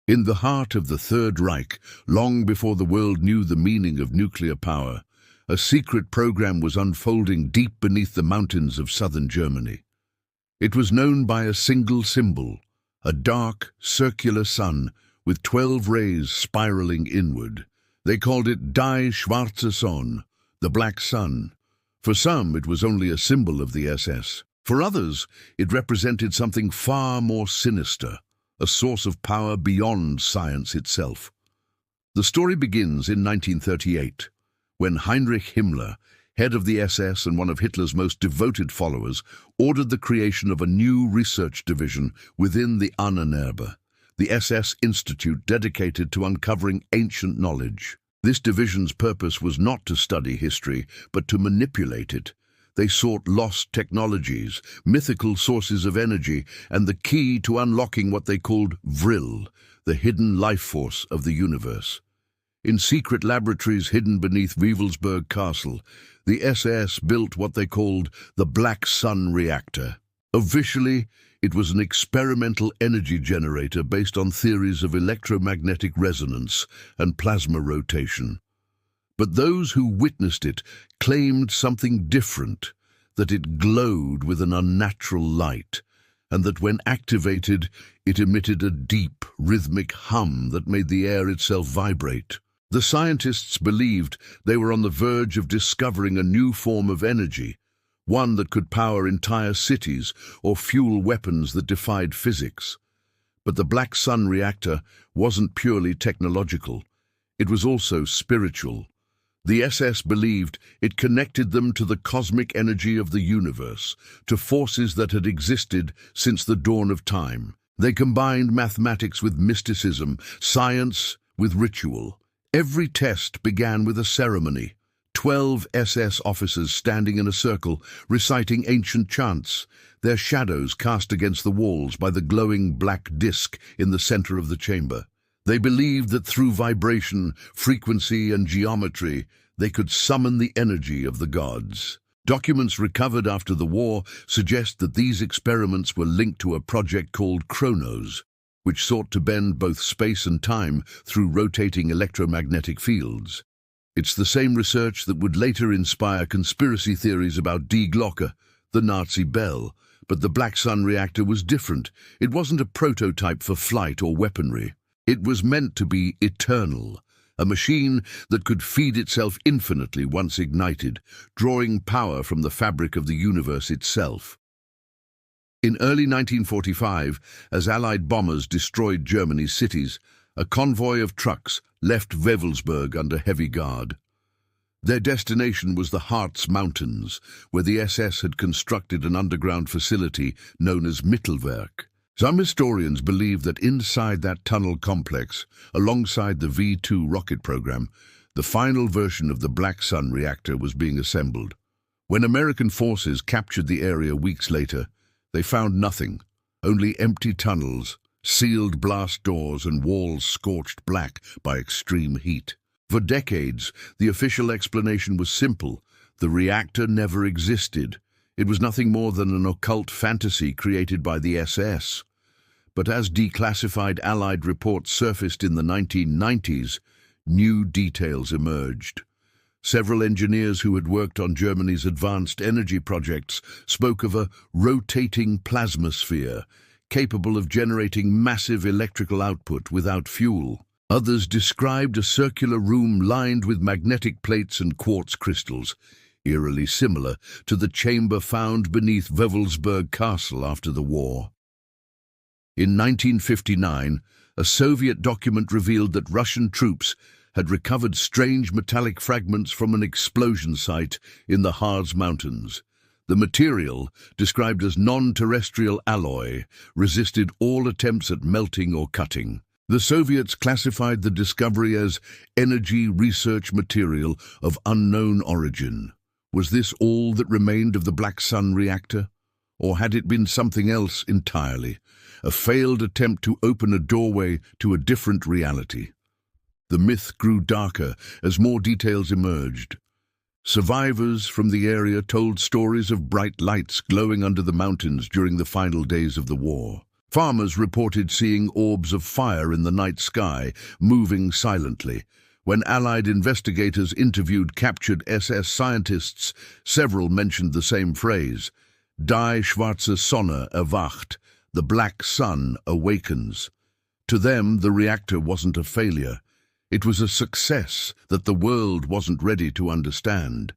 In the heart of the Third Reich, long before the world knew the meaning of nuclear power, a secret program was unfolding deep beneath the mountains of southern Germany. It was known by a single symbol, a dark, circular sun with 12 rays spiraling inward. They called it Die Schwarze Sonne, the Black Sun. For some, it was only a symbol of the SS. For others, it represented something far more sinister, a source of power beyond science itself. The story begins in 1938, when Heinrich Himmler, head of the SS and one of Hitler's most devoted followers, ordered the creation of a new research division within the Ahnenerbe, the SS institute dedicated to uncovering ancient knowledge. This division's purpose was not to study history, but to manipulate it. They sought lost technologies, mythical sources of energy, and the key to unlocking what they called Vril, the hidden life force of the universe. In secret laboratories hidden beneath Wewelsburg Castle, the SS built what they called the Black Sun Reactor. Officially, it was an experimental energy generator based on theories of electromagnetic resonance and plasma rotation. But those who witnessed it claimed something different, that it glowed with an unnatural light, and that when activated, it emitted a deep, rhythmic hum that made the air itself vibrate. The scientists believed they were on the verge of discovering a new form of energy, one that could power entire cities or fuel weapons that defied physics. But the Black Sun Reactor wasn't purely technological. It was also spiritual. The SS believed it connected them to the cosmic energy of the universe, to forces that had existed since the dawn of time. They combined mathematics with mysticism, science with ritual. Every test began with a ceremony. 12 SS officers standing in a circle, reciting ancient chants, their shadows cast against the walls by the glowing black disk in the center of the chamber. They believed that through vibration, frequency, and geometry, they could summon the energy of the gods. Documents recovered after the war suggest that these experiments were linked to a project called Kronos, which sought to bend both space and time through rotating electromagnetic fields. It's the same research that would later inspire conspiracy theories about Die Glocke, the Nazi bell. But the Black Sun Reactor was different. It wasn't a prototype for flight or weaponry. It was meant to be eternal, a machine that could feed itself infinitely once ignited, drawing power from the fabric of the universe itself. In early 1945, as Allied bombers destroyed Germany's cities, a convoy of trucks left Wewelsburg under heavy guard. Their destination was the Harz Mountains, where the SS had constructed an underground facility known as Mittelwerk. Some historians believe that inside that tunnel complex, alongside the V-2 rocket program, the final version of the Black Sun Reactor was being assembled. When American forces captured the area weeks later, they found nothing, only empty tunnels, sealed blast doors, and walls scorched black by extreme heat. For decades, the official explanation was simple: the reactor never existed. It was nothing more than an occult fantasy created by the SS. But as declassified Allied reports surfaced in the 1990s, new details emerged. Several engineers who had worked on Germany's advanced energy projects spoke of a rotating plasmasphere, capable of generating massive electrical output without fuel. Others described a circular room lined with magnetic plates and quartz crystals, eerily similar to the chamber found beneath Wewelsburg Castle after the war. In 1959, a Soviet document revealed that Russian troops had recovered strange metallic fragments from an explosion site in the Harz Mountains. The material, described as non-terrestrial alloy, resisted all attempts at melting or cutting. The Soviets classified the discovery as energy research material of unknown origin. Was this all that remained of the Black Sun Reactor? Or had it been something else entirely? A failed attempt to open a doorway to a different reality? The myth grew darker as more details emerged. Survivors from the area told stories of bright lights glowing under the mountains during the final days of the war. Farmers reported seeing orbs of fire in the night sky, moving silently. When Allied investigators interviewed captured SS scientists, several mentioned the same phrase: Die schwarze Sonne erwacht, the Black Sun awakens. To them, the reactor wasn't a failure. It was a success that the world wasn't ready to understand.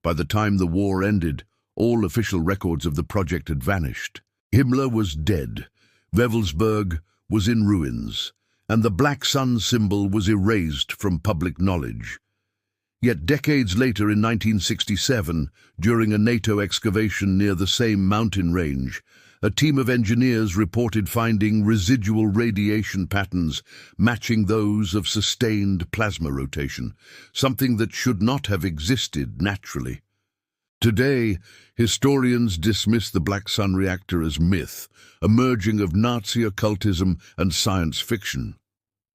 By the time the war ended, all official records of the project had vanished. Himmler was dead. Wewelsburg was in ruins, and the Black Sun symbol was erased from public knowledge. Yet decades later, in 1967, during a NATO excavation near the same mountain range, a team of engineers reported finding residual radiation patterns matching those of sustained plasma rotation, something that should not have existed naturally. Today, historians dismiss the Black Sun Reactor as myth, a merging of Nazi occultism and science fiction.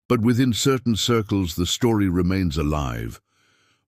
But within certain circles, the story remains alive.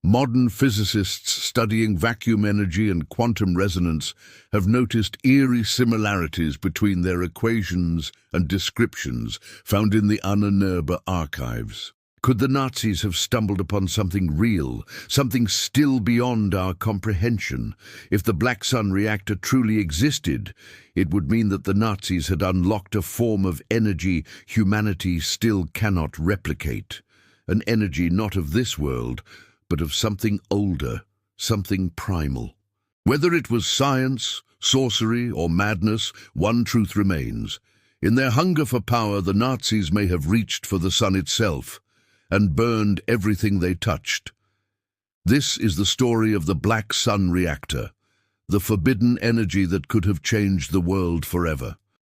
Modern physicists studying vacuum energy and quantum resonance have noticed eerie similarities between their equations and descriptions found in the Ahnenerbe archives. Could the Nazis have stumbled upon something real, something still beyond our comprehension? If the Black Sun Reactor truly existed, it would mean that the Nazis had unlocked a form of energy humanity still cannot replicate. An energy not of this world, but of something older, something primal. Whether it was science, sorcery, or madness, one truth remains. In their hunger for power, the Nazis may have reached for the sun itself and burned everything they touched. This is the story of the Black Sun Reactor, the forbidden energy that could have changed the world forever.